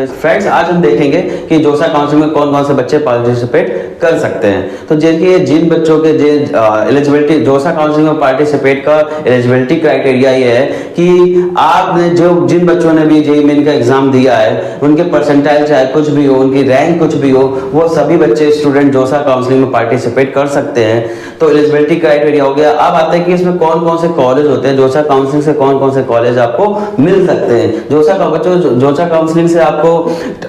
Friends, आज हम देखेंगे कि जोसा काउंसिलिंग में कौन कौन से बच्चे पार्टिसिपेट कर सकते हैं। तो जिन बच्चों के एलिजिबिलिटी जोसा काउंसिलिंग में पार्टिसिपेट का एलिजिबिलिटी क्राइटेरिया ये है कि आपने जिन बच्चों ने भी जेईई मेन का एग्जाम दिया है, उनके परसेंटाइल चाहे कुछ भी हो, उनकी रैंक कुछ भी हो, वो सभी बच्चे स्टूडेंट जोसा काउंसिलिंग में पार्टिसिपेट कर सकते हैं। तो एलिजिबिलिटी क्राइटेरिया हो गया। अब आते हैं कि इसमें कौन कौन से कॉलेज होते हैं, जोसा काउंसिलिंग से कौन कौन से कॉलेज आपको मिल सकते हैं। जोसा काउंसिलिंग से आपको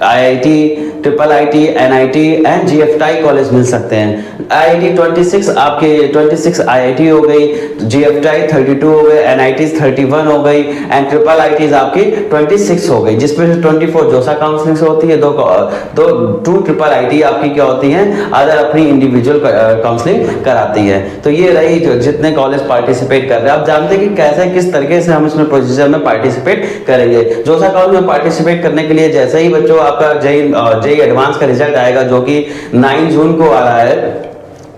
IIT, triple IT, NIT and GFTI college मिल सकते हैं। आईआईटी 26 आपके 26 आईआईटी हो गई, जीएफटाई 32 हो गए, एनआईटी 31 हो गई एंड ट्रिपल आईटी आपकी 26 हो गई, जिसमें से 24 जोसा काउंसिलिंग से होती है, दो ट्रिपल आईटी आपकी क्या होती हैं, अदर अपनी इंडिविजुअल काउंसलिंग कराती है। तो ये रही जितने कॉलेज पार्टिसिपेट कर रहे हैं। आप जानते हैं कि कैसे किस तरीके से हम इसमें प्रोसीजर में पार्टिसिपेट करेंगे। जोसा काउंसिलिंग में पार्टिसिपेट करने के लिए जैसे ही बच्चों आपका जेईई एडवांस का रिजल्ट आएगा, जो कि 9 जून को आ रहा है,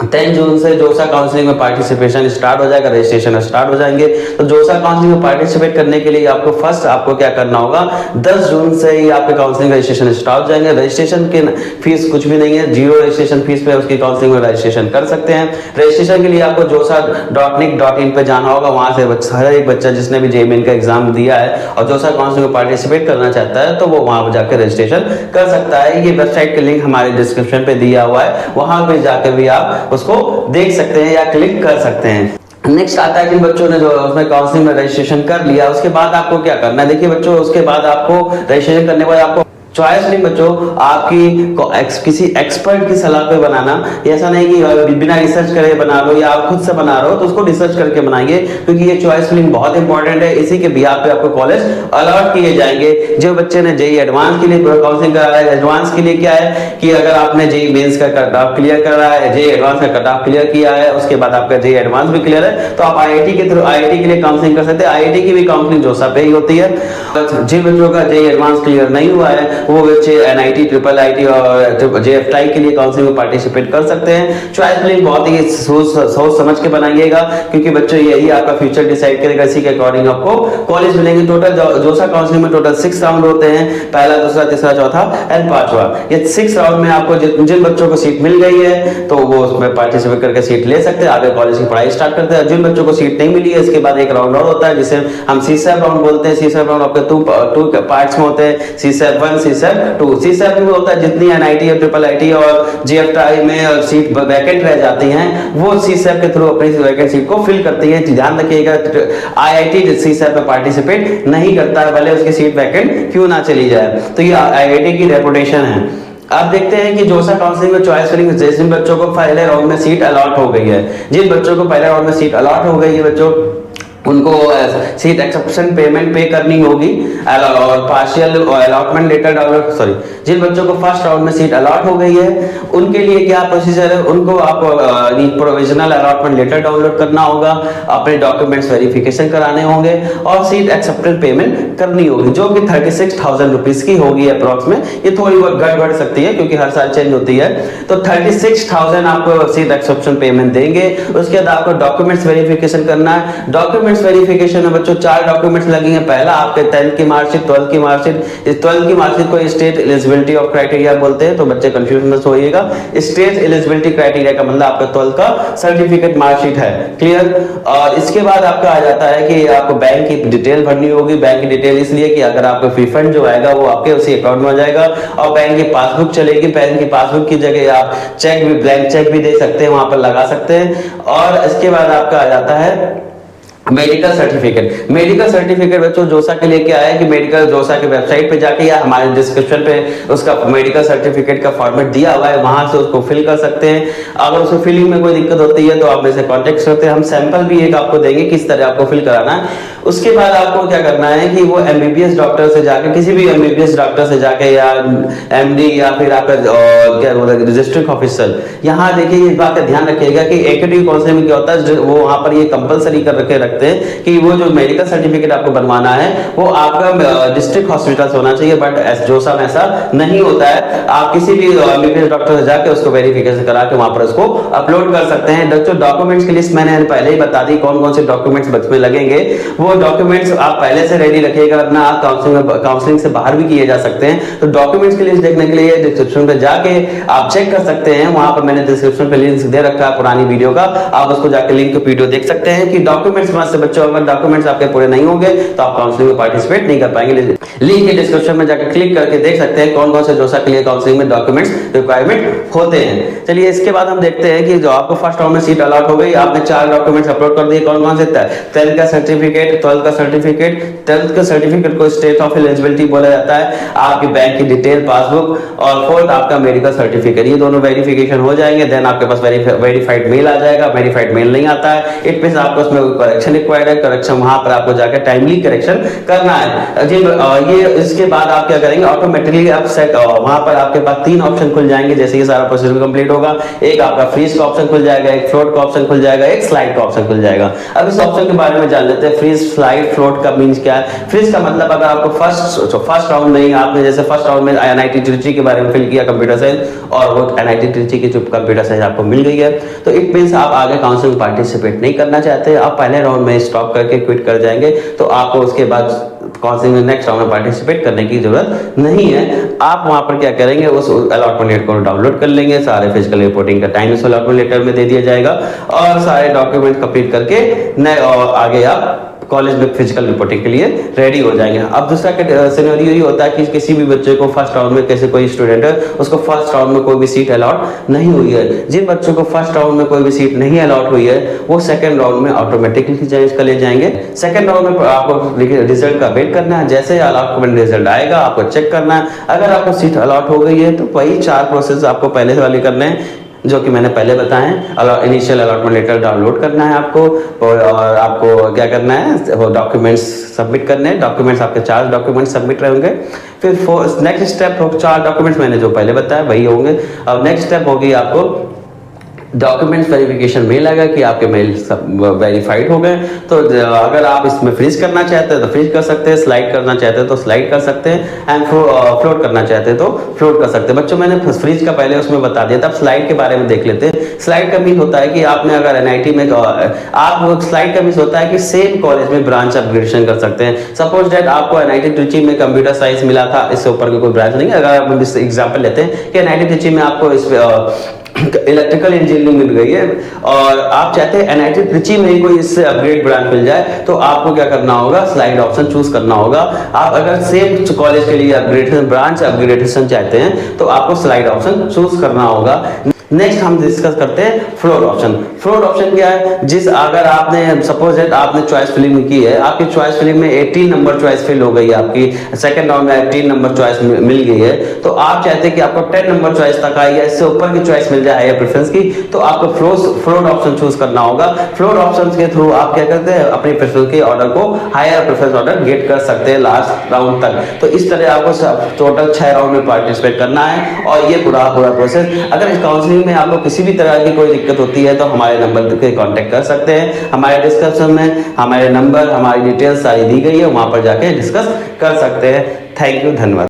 10 जून से जोसा काउंसलिंग में पार्टिसिपेशन स्टार्ट हो जाएगा, रजिस्ट्रेशन स्टार्ट हो जाएंगे। तो जोसा काउंसलिंग में पार्टिसिपेट करने के लिए आपको क्या करना होगा, 10 जून से ही आपके काउंसलिंग रजिस्ट्रेशन स्टार्ट हो जाएंगे। रजिस्ट्रेशन की फीस कुछ भी नहीं है, 0 रजिस्ट्रेशन फीस पे उसकी काउंसलिंग में रजिस्ट्रेशन कर सकते हैं। रजिस्ट्रेशन के लिए आपको josa.nic.in पे जाना होगा। वहां से हर एक बच्चा जिसने भी जेईई मेन का एग्जाम दिया है और जोसा काउंसलिंग में पार्टिसिपेट करना चाहता है, तो वो वहां पर जाकर रजिस्ट्रेशन कर सकता है। ये वेबसाइट का लिंक हमारे डिस्क्रिप्शन पे दिया हुआ है, वहां पे जाकर भी आप उसको देख सकते हैं या क्लिक कर सकते हैं। नेक्स्ट आता है जिन बच्चों ने जो उसमें काउंसलिंग में रजिस्ट्रेशन कर लिया, उसके बाद आपको क्या करना है। देखिए बच्चों, उसके बाद आपको रजिस्ट्रेशन करने के बाद आपको चॉइस नहीं बच्चों, आपकी किसी एक्सपर्ट की सलाह पे बनाना। ऐसा नहीं कि बिना रिसर्च करे बना लो या आप खुद से बना रहे हो, तो उसको रिसर्च करके बनाएंगे, क्योंकि ये चॉइस फिलिंग बहुत इंपॉर्टेंट है। इसी के बिहाफ पे आपको कॉलेज अलॉट किए जाएंगे। जो बच्चे ने जेईई एडवांस के लिए काउंसलिंग करा है, एडवांस के लिए क्या है कि अगर आपने जेईई मेंस का कट ऑफ क्लियर करा है, जेईई एडवांस का कट ऑफ क्लियर किया है, उसके बाद आपका जेईई एडवांस भी क्लियर है, तो आप आईआईटी के थ्रू आईआईटी के लिए काउंसलिंग कर सकते हैं। आईआईटी की भी काउंसलिंग जोसा पे ही होती है। जिन बच्चों का जेईई एडवांस क्लियर नहीं हुआ है, वो बच्चे एनआईटी, ट्रिपल आईटी और जेएफटाई के लिए काउंसलिंग में पार्टिसिपेट कर सकते हैं। चॉइस फिलिंग बहुत ही सोच समझ के बनाइएगा, क्योंकि बच्चों यही आपका फ्यूचर डिसाइड करेगा। इसी के अकॉर्डिंग आपको कॉलेज मिलेंगे। टोटल जोसा काउंसलिंग में टोटल 6 राउंड होते हैं, पहला, दूसरा, तीसरा, चौथा एंड 5वां। ये 6 राउंड में आपको जिन बच्चों को सीट मिल गई है, तो वो उसमें पार्टिसिपेट करके सीट ले सकते हैं, आगे कॉलेज की पढ़ाई स्टार्ट करते हैं। जिन बच्चों को सीट नहीं मिली है, इसके बाद एक राउंड और होता है, जिसे हम सीसैप राउंड बोलते हैं। सीसैप राउंड आपके 2 पार्ट्स में होते हैं, सीसैप 1, सीसैप 2। सीसैप में होता है जितनी एनआईटी और ट्रिपल आईटी और जीएफटाई में सीट वैकेंट रह जाती हैं, वो सीसैप के थ्रू अपनी वैकेंट सीट को फिल करती है। ध्यान रखिएगा, आईआईटी सीसैप में पार्टिसिपेट नहीं करता है, भले उसकी सीट वैकेंट क्यों ना चली जाए। तो ये आईआईटी की रेपुटेशन है। अब देखते हैं कि जोसा काउंसलिंग में चॉइस फिलिंग, जिन बच्चों को पहले राउंड में सीट अलॉट हो गई है, जिन बच्चों को पहले राउंड में सीट अलॉट हो गई है बच्चों, उनको सीट एक्सेप्शन पेमेंट पे करनी होगी और partial allotment letter download. Sorry, जिन बच्चों को फर्स्ट राउंड में सीट अलॉट हो गई है, उनके लिए क्या प्रोसीजर है, उनको आपको प्रोविजनल अलॉटमेंट लेटर डाउनलोड करना होगा, अपने डॉक्यूमेंट्स वेरिफिकेशन कराने होंगे और सीट एक्सेप्टेड पेमेंट करनी होगी, जो कि 36,000 रुपीज की होगी अप्रॉक्स में। ये थोड़ी बहुत बढ़ सकती है क्योंकि हर साल चेंज होती है। तो 36,000 आपको सीट एक्सेप्शन पेमेंट देंगे। उसके बाद आपको डॉक्यूमेंट्स वेरिफिकेशन करना है। डॉक्यूमेंट्स वेरिफिकेशन में बच्चों 4 डॉक्यूमेंट्स लगेंगे। पहला आपके 10th की मार्कशीट, 12th की मार्कशीट। इस 12th की मार्कशीट को स्टेट एलिजिबिलिटी ऑफ क्राइटेरिया बोलते हैं, तो बच्चे कंफ्यूज मत होइएगा। स्टेट एलिजिबिलिटी क्राइटेरिया का मतलब आपका 12th का सर्टिफिकेट मार्कशीट है, क्लियर। और इसके बाद आपका आ जाता है कि आपको बैंक की डिटेल भरनी होगी। बैंक की डिटेल इसलिए कि अगर आपका रिफंड जो आएगा वो आपके उसी अकाउंट में आ जाएगा और बैंक की पासबुक चलेगी। बैंक की पासबुक की जगह आप चेक भी, ब्लैंक चेक भी दे सकते हैं, वहां पर लगा सकते हैं। और इसके बाद आपका आ जाता है मेडिकल सर्टिफिकेट। मेडिकल सर्टिफिकेट बच्चों जोसा के लिए क्या है कि मेडिकल जोसा की वेबसाइट पे जाके या हमारे डिस्क्रिप्शन पे उसका मेडिकल सर्टिफिकेट का फॉर्मेट दिया हुआ है, वहां से उसको फिल कर सकते हैं। अगर उसको फिलिंग में कोई दिक्कत होती है तो आप मेरे से कांटेक्ट करते हैं, हम सैंपल भी एक आपको देंगे किस तरह आपको फिल कराना है। उसके बाद आपको क्या करना है कि वो एमबीबीएस डॉक्टर से जाके, किसी भी एमबीबीएस डॉक्टर से जाके या एमडी या फिर आपका क्या बोलते हैं डिस्ट्रिक्ट ऑफिसर, यहाँ देखिए इस बात का ध्यान रखिएगा कि एक्टिव काउंसलिंग में क्या होता है, वो वहां पर ये कंपलसरी कर रखे कि वो जो मेडिकल सर्टिफिकेट आपको बनवाना है वो आपका डिस्ट्रिक्ट हॉस्पिटल से होना चाहिए, बट जोसा में ऐसा नहीं होता है। आप किसी भी एमबीबीएस डॉक्टर से जाके उसको वेरिफिकेशन करा के वहां पर उसको अपलोड कर सकते हैं। डॉक्यूमेंट्स की लिस्ट मैंने पहले ही बता दी, कौन कौन से डॉक्यूमेंट्स बच में लगेंगे। वो वो डॉक्यूमेंट्स आप पहले से रेडी रखिएगा, वरना आप काउंसलिंग से बाहर भी किए जा सकते हैं। तो डॉक्यूमेंट्स की लिस्ट देखने के लिए डिस्क्रिप्शन पे जाके आप चेक कर सकते हैं, वहां पर मैंने डिस्क्रिप्शन पे लिंक दे रखा है पुरानी वीडियो का, आप उसको जाके लिंक पे वीडियो देख सकते हैं कि डॉक्यूमेंट्स से बच्चों, अगर डॉक्यूमेंट्स आपके पूरे नहीं होंगे तो आप काउंसलिंग में पार्टिसिपेट नहीं कर पाएंगे। लिंक के डिस्क्रिप्शन में जाकर क्लिक करके देख सकते हैं कौन कौन से जोसा के लिए काउंसलिंग में डॉक्यूमेंट्स रिक्वायरमेंट होते हैं। चलिए इसके बाद हम देखते हैं कि जो आपको फर्स्ट राउंड में सीट अलॉट हो गई, आपने 4 डॉक्यूमेंट्स अपलोड कर दिए। कौन कौन से? 10th का सर्टिफिकेट, 12th का सर्टिफिकेट। 10th के सर्टिफिकेट को स्टेट ऑफ एलिजिबिलिटी बोला जाता है, आपकी बैंक की डिटेल पासबुक, और 4th आपका मेडिकल सर्टिफिकेट। ये दोनों वेरिफिकेशन हो जाएंगे, देन आपके पास वेरीफाइड मेल आ जाएगा। वेरीफाइड मेल नहीं आता है, इट मींस आपको उसमें करेक्शन रिक्वायर्ड है, करेक्शन वहां पर आपको जाकर टाइमली करेक्शन करना है जी। ये इसके बाद आप क्या करेंगे, ऑटोमेटिकली आप वहां पर आपके पास 3 ऑप्शन खुल जाएंगे जैसे ये सारा प्रोसीजर कंप्लीट होगा। एक आपका फ्रीज का ऑप्शन खुल जाएगा, एक फ्लोट का ऑप्शन खुल जाएगा, एक स्लाइड का ऑप्शन खुल जाएगा। अब इस ऑप्शन के बारे में जान लेते हैं। फ्रीज, स्लाइड, फ्लोट का मींस क्या है? फ्रीज का मतलब अगर आपको फर्स्ट राउंड नहीं, आपने जैसे फर्स्ट राउंड में एनआईटी ट्रिची के बारे में फिल किया कंप्यूटर साइंस, और वो एनआईटी ट्रिची की जो कंप्यूटर साइंस आपको मिल गई है, तो इट मींस आप आगे काउंसलिंग पार्टिसिपेट नहीं करना चाहते, आप पहले राउंड में स्टॉप करके क्विट कर जाएंगे, तो आपको उसके बाद काउंसलिंग में नेक्स्ट राउंड में पार्टिसिपेट करने की जरूरत नहीं है। आप वहां पर क्या करेंगे, उस अलॉटमेंट लेटर को डाउनलोड कर लेंगे, सारे फिजिकल रिपोर्टिंग का टाइम उस अलॉटमेंट लेटर में दे दिया जाएगा, और सारे डॉक्यूमेंट कंप्लीट करके आगे आप कॉलेज में फिजिकल रिपोर्टिंग के लिए रेडी हो जाएंगे। अब दूसरा सिनेरियो ये होता है कि किसी भी बच्चे को फर्स्ट राउंड में, कैसे कोई स्टूडेंट है उसको फर्स्ट राउंड में कोई भी सीट अलॉट नहीं हुई है, जिन बच्चों को फर्स्ट राउंड में कोई भी सीट नहीं अलॉट हुई है वो सेकंड राउंड में ऑटोमेटिकली चले जाएंगे। सेकंड राउंड में आपको रिजल्ट का वेट करना है, जैसे अलॉटमेंट रिजल्ट आएगा आपको चेक करना है। अगर आपको सीट अलॉट हो गई है तो वही 4 प्रोसेस आपको पहले से वाले करने हैं जो कि मैंने पहले बताए हैं। इनिशियल अलॉटमेंट लेटर डाउनलोड करना है आपको, और आपको क्या करना है, वो डॉक्यूमेंट्स सबमिट करने हैं। डॉक्यूमेंट्स आपके 4 डॉक्यूमेंट सबमिट रहेंगे। फिर नेक्स्ट स्टेप हो, 4 डॉक्यूमेंट्स मैंने जो पहले बताया वही होंगे। अब नेक्स्ट स्टेप होगी आपको डॉक्यूमेंट्स वेरिफिकेशन मेल आएगा कि आपके मेल सब वेरीफाइड हो गए। तो अगर आप इसमें फ्रीज करना चाहते हैं तो फ्रीज कर सकते हैं, स्लाइड करना चाहते हैं तो स्लाइड कर सकते हैं, एंड फ्लोट करना चाहते हैं तो फ्लोट कर सकते हैं। बच्चों मैंने फ्रीज का पहले उसमें बता दिया था, अब स्लाइड के बारे में देख लेते हैं। स्लाइड का मीन होता है कि आपने अगर एनआईटी में आप स्लाइड का मीन होता है कि सेम कॉलेज में ब्रांच अपग्रेडेशन कर सकते हैं। सपोज दैट आपको एनआईटी ट्रिची में कंप्यूटर साइंस मिला था, इससे ऊपर की कोई ब्रांच नहीं है। अगर आप एग्जाम्पल लेते हैं कि एनआईटी ट्रिची में आपको इस इलेक्ट्रिकल इंजीनियरिंग मिल गई है और आप चाहते हैं एनआईटी ट्रिची में ही कोई इससे अपग्रेड ब्रांच मिल जाए, तो आपको क्या करना होगा, स्लाइड ऑप्शन चूज करना होगा। आप अगर सेम कॉलेज के लिए अपग्रेडेशन ब्रांच अपग्रेडेशन चाहते हैं तो आपको स्लाइड ऑप्शन चूज करना होगा। नेक्स्ट हम डिस्कस करते हैं फ्लोट ऑप्शन। फ्लोट ऑप्शन क्या है, जिस अगर आपने सपोज दैट आपने चॉइस फिलिंग की है, आपकी चॉइस फिलिंग में 18 नंबर चॉइस फिल हो गई है, आपकी सेकंड राउंड में 18 नंबर चॉइस मिल गई है, तो आप चाहते हैं कि आपको 10 नंबर चॉइस तक आई या इससे ऊपर की चॉइस मिल जाए हायर प्रेफरेंस की, तो आपको फ्लोट ऑप्शन चूज करना होगा। फ्लोट ऑप्शन के थ्रू आप क्या करते हैं, अपनी प्रेफरेंस के ऑर्डर को हायर प्रेफरेंस ऑर्डर गेट कर सकते हैं लास्ट राउंड तक। तो इस तरह आपको टोटल 6 राउंड में पार्टिसिपेट करना है और ये पूरा प्रोसेस। अगर इस काउंसलिंग में आपको किसी भी तरह की कोई दिक्कत होती है तो हमारे नंबर पे कांटेक्ट कर सकते हैं। हमारे डिस्क्रिप्शन में हमारे नंबर, हमारी डिटेल्स सारी दी गई है, वहां पर जाके डिस्कस कर सकते हैं। थैंक यू, धन्यवाद।